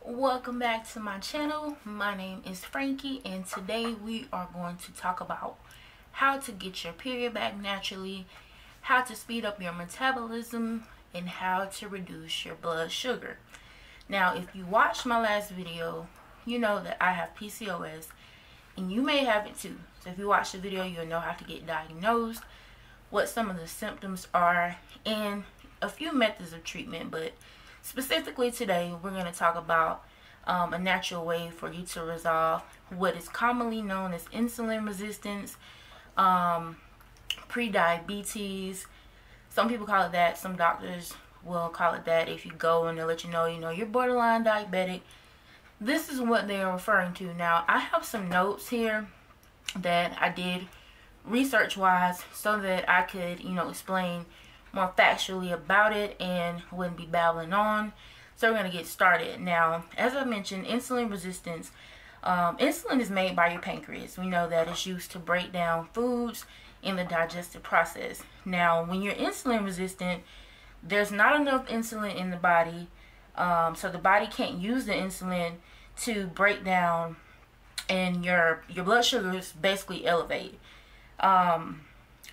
Welcome back to my channel. My name is Frankie, and today we are going to talk about how to get your period back naturally, how to speed up your metabolism, and how to reduce your blood sugar. Now, if you watched my last video, you know that I have PCOS, and you may have it too. So if you watch the video, you'll know how to get diagnosed, what some of the symptoms are, and a few methods of treatment. But specifically today, we're going to talk about a natural way for you to resolve what is commonly known as insulin resistance, pre-diabetes. Some people call it that. Some doctors will call it that. If you go and they'll let you know, you're borderline diabetic. This is what they are referring to. Now, I have some notes here that I did research-wise so that I could, explain more factually about it and wouldn't be babbling on. So we're going to get started. Now, as I mentioned, insulin resistance. Insulin is made by your pancreas. We know that it's used to break down foods in the digestive process. Now, when you're insulin resistant, there's not enough insulin in the body. So the body can't use the insulin to break down, and your blood sugars basically elevate.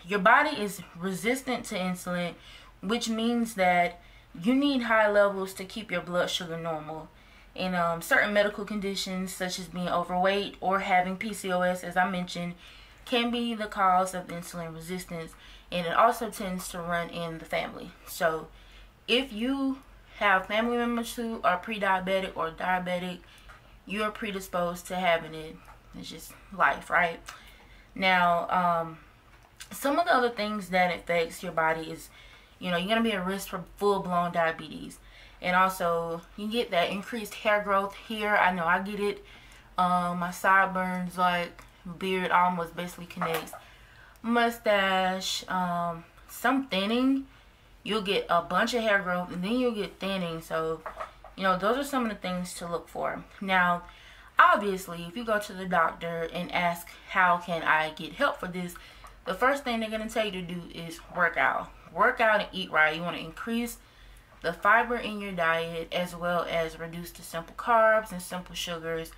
Your body is resistant to insulin, which means that you need high levels to keep your blood sugar normal. And certain medical conditions, such as being overweight or having PCOS, as I mentioned, can be the cause of insulin resistance, and it also tends to run in the family. So if you have family members who are pre-diabetic or diabetic, you're predisposed to having it. It's just life, right? Now, some of the other things that affects your body is, you're going to be at risk for full-blown diabetes. And also, you get that increased hair growth here. I know I get it. My sideburns, like beard, almost basically connects. Mustache, some thinning. You'll get a bunch of hair growth, and then you'll get thinning. So, those are some of the things to look for. Now, obviously, if you go to the doctor and ask, how can I get help for this? The first thing they're going to tell you to do is work out. Work out and eat right. You want to increase the fiber in your diet, as well as reduce the simple carbs and simple sugars,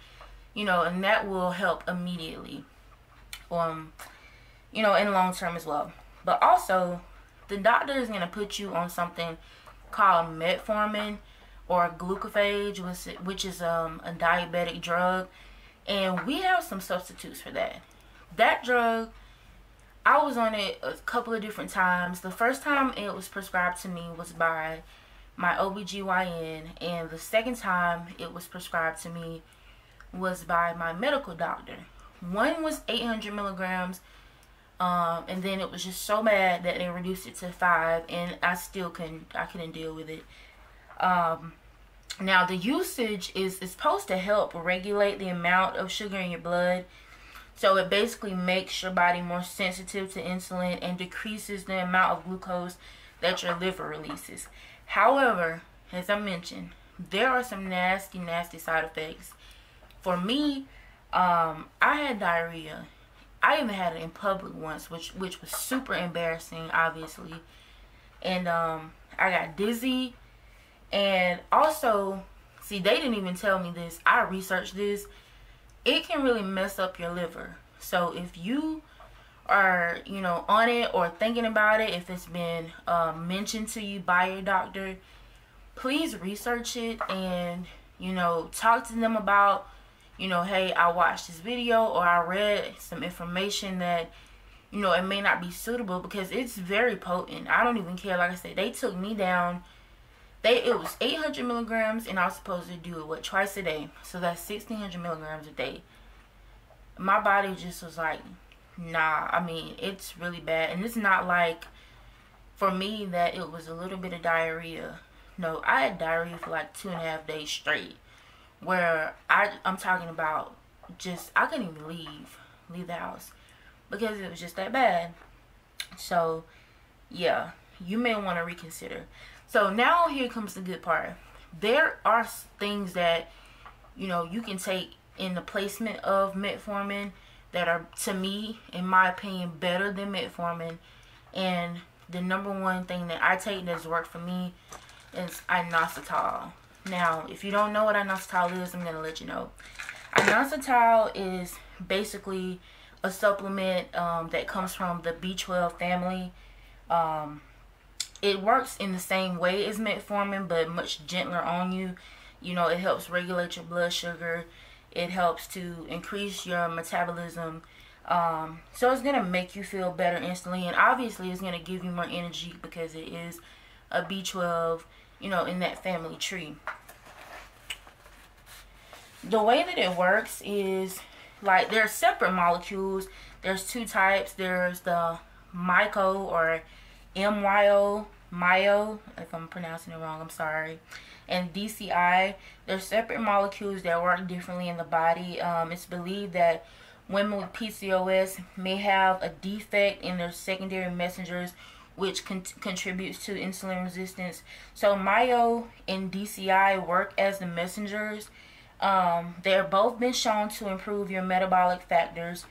and that will help immediately, in long term as well. But also, the doctor is going to put you on something called metformin or glucophage, which is a diabetic drug, and we have some substitutes for that. That drug, I was on it a couple of different times. The first time it was prescribed to me was by my OBGYN, and the second time it was prescribed to me was by my medical doctor. One was 800 milligrams, and then it was just so bad that they reduced it to 5, and I couldn't deal with it. Now, the usage is supposed to help regulate the amount of sugar in your blood. So it basically makes your body more sensitive to insulin and decreases the amount of glucose that your liver releases. However, as I mentioned, there are some nasty, nasty side effects. For me, I had diarrhea. I even had it in public once, which was super embarrassing, obviously. And I got dizzy. And also, see, they didn't even tell me this. I researched this. It can really mess up your liver. So if you are, on it or thinking about it, if it's been mentioned to you by your doctor, please research it and, talk to them about, hey, I watched this video or I read some information that, it may not be suitable, because it's very potent. I don't even care. Like I said, they took me down. It was 800 milligrams, and I was supposed to do it, twice a day. So that's 1,600 milligrams a day. My body just was like, nah. I mean, it's really bad. And it's not like, for me, that it was a little bit of diarrhea. No, I had diarrhea for like 2.5 days straight. Where I'm talking about just, I couldn't even leave the house, because it was just that bad. So, yeah, you may want to reconsider. So now here comes the good part. There are things that, you can take in the placement of metformin that are, to me, in my opinion, better than metformin. And the number one thing that I take that's worked for me is inositol. Now, if you don't know what inositol is, I'm going to let you know. Inositol is basically a supplement that comes from the B12 family. It works in the same way as metformin, but much gentler on you. You know, it helps regulate your blood sugar. It helps to increase your metabolism. So it's going to make you feel better instantly. And obviously, it's going to give you more energy because it is a B12, you know, in that family tree. The way that it works is, like, there are separate molecules. There's two types. There's the MYO or MYO, if I'm pronouncing it wrong, I'm sorry, and DCI. They're separate molecules that work differently in the body. It's believed that women with PCOS may have a defect in their secondary messengers, which contributes to insulin resistance. So MYO and DCI work as the messengers. They're both been shown to improve your metabolic factors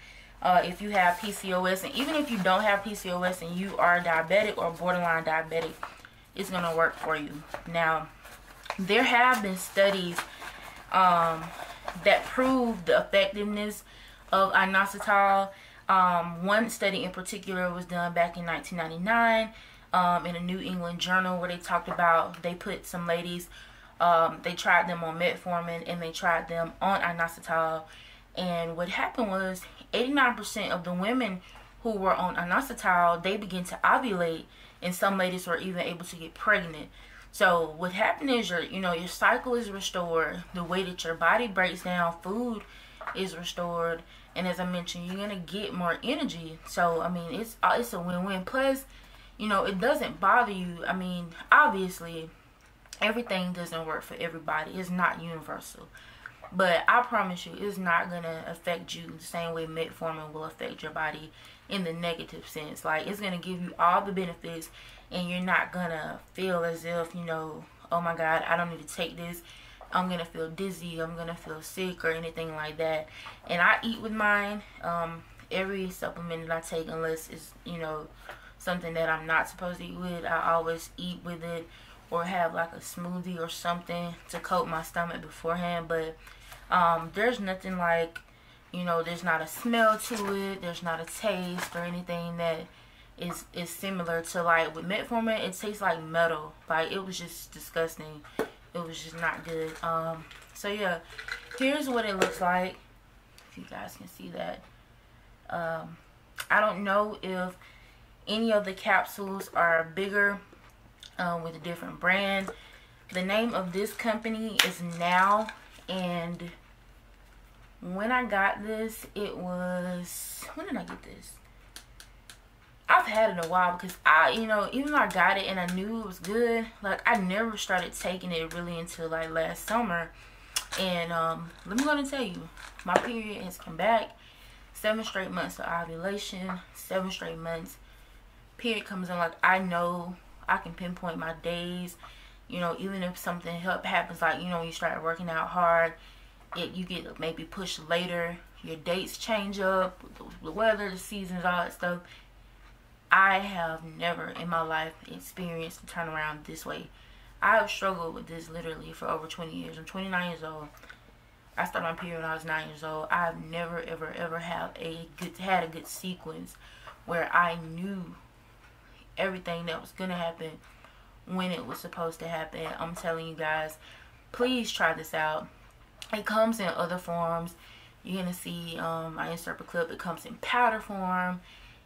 if you have PCOS. And even if you don't have PCOS and you are diabetic or borderline diabetic, it's going to work for you. Now, there have been studies that prove the effectiveness of inositol. One study in particular was done back in 1999 in a New England Journal, where they talked about, they put some ladies, they tried them on metformin and they tried them on inositol. And what happened was 89% of the women who were on inositol, they began to ovulate, and some ladies were even able to get pregnant. So what happened is your cycle is restored. The way that your body breaks down food is restored. And as I mentioned, you're going to get more energy. So, I mean, it's a win-win. Plus, you know, it doesn't bother you. I mean, obviously, everything doesn't work for everybody. It's not universal. But I promise you, it's not going to affect you the same way metformin will affect your body in the negative sense. Like, it's going to give you all the benefits, and you're not going to feel as if, you know, oh my God, I don't need to take this. I'm going to feel dizzy. I'm going to feel sick or anything like that. And I eat with mine. Every supplement that I take, unless it's, you know, something that I'm not supposed to eat with, I always eat with it or have like a smoothie or something to coat my stomach beforehand. But there's nothing like, you know, there's not a smell to it. There's not a taste or anything that is similar to, like, with metformin. It tastes like metal. Like, it was just disgusting. It was just not good. So yeah, here's what it looks like, if you guys can see that. I don't know if any of the capsules are bigger with a different brand. The name of this company is Now, and when I got this, it was, when did I get this? I've had it a while, because you know, even though I got it and I knew it was good, like, I never started taking it really until like last summer. And let me go and tell you, my period has come back. 7 straight months of ovulation, 7 straight months. Period comes in, like, I know I can pinpoint my days. You know, even if something happens, like, you know, you start working out hard, you get maybe pushed later, your dates change up, the weather, the seasons, all that stuff. I have never in my life experienced a turnaround this way. I have struggled with this literally for over 20 years. I'm 29 years old. I started my period when I was 9 years old. I've never, ever had a good sequence where I knew everything that was going to happen when it was supposed to happen. I'm telling you guys, please try this out. It comes in other forms. You're going to see, I insert a clip. It comes in powder form.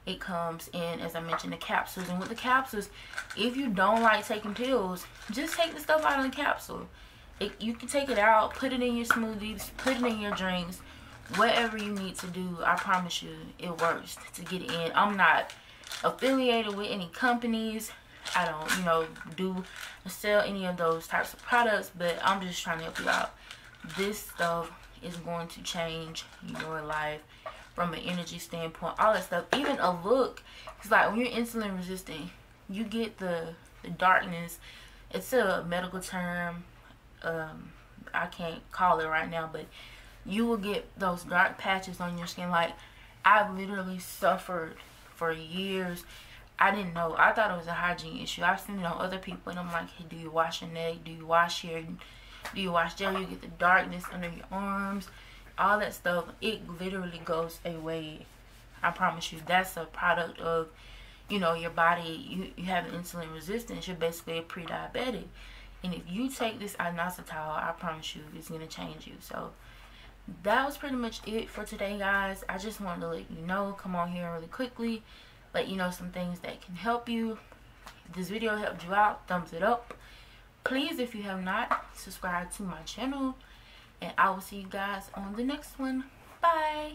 It comes in, as I mentioned, the capsules. And with the capsules, if you don't like taking pills, just take the stuff out of the capsule. You can take it out, put it in your smoothies, put it in your drinks, whatever you need to do. I promise you, it works to get it in. I'm not affiliated with any companies. I don't, you know, sell any of those types of products, but I'm just trying to help you out. This stuff is going to change your life from an energy standpoint, all that stuff. Even a look. It's like when you're insulin resistant, you get the darkness. It's a medical term. I can't call it right now, but you will get those dark patches on your skin. Like, I've literally suffered for years. I didn't know. I thought it was a hygiene issue. I've seen it on other people, and I'm like, hey, do you wash your neck? Do you wash your do your wash daily, you get the darkness under your arms, all that stuff. It literally goes away. I promise you. That's a product of, you know, your body. You have insulin resistance. You're basically a pre-diabetic. And if you take this inositol, I promise you it's going to change you. So that was pretty much it for today, guys. I just wanted to let you know, come on here really quickly, let you know some things that can help you. If this video helped you out, thumbs it up. Please, if you have not, subscribe to my channel. And I will see you guys on the next one. Bye.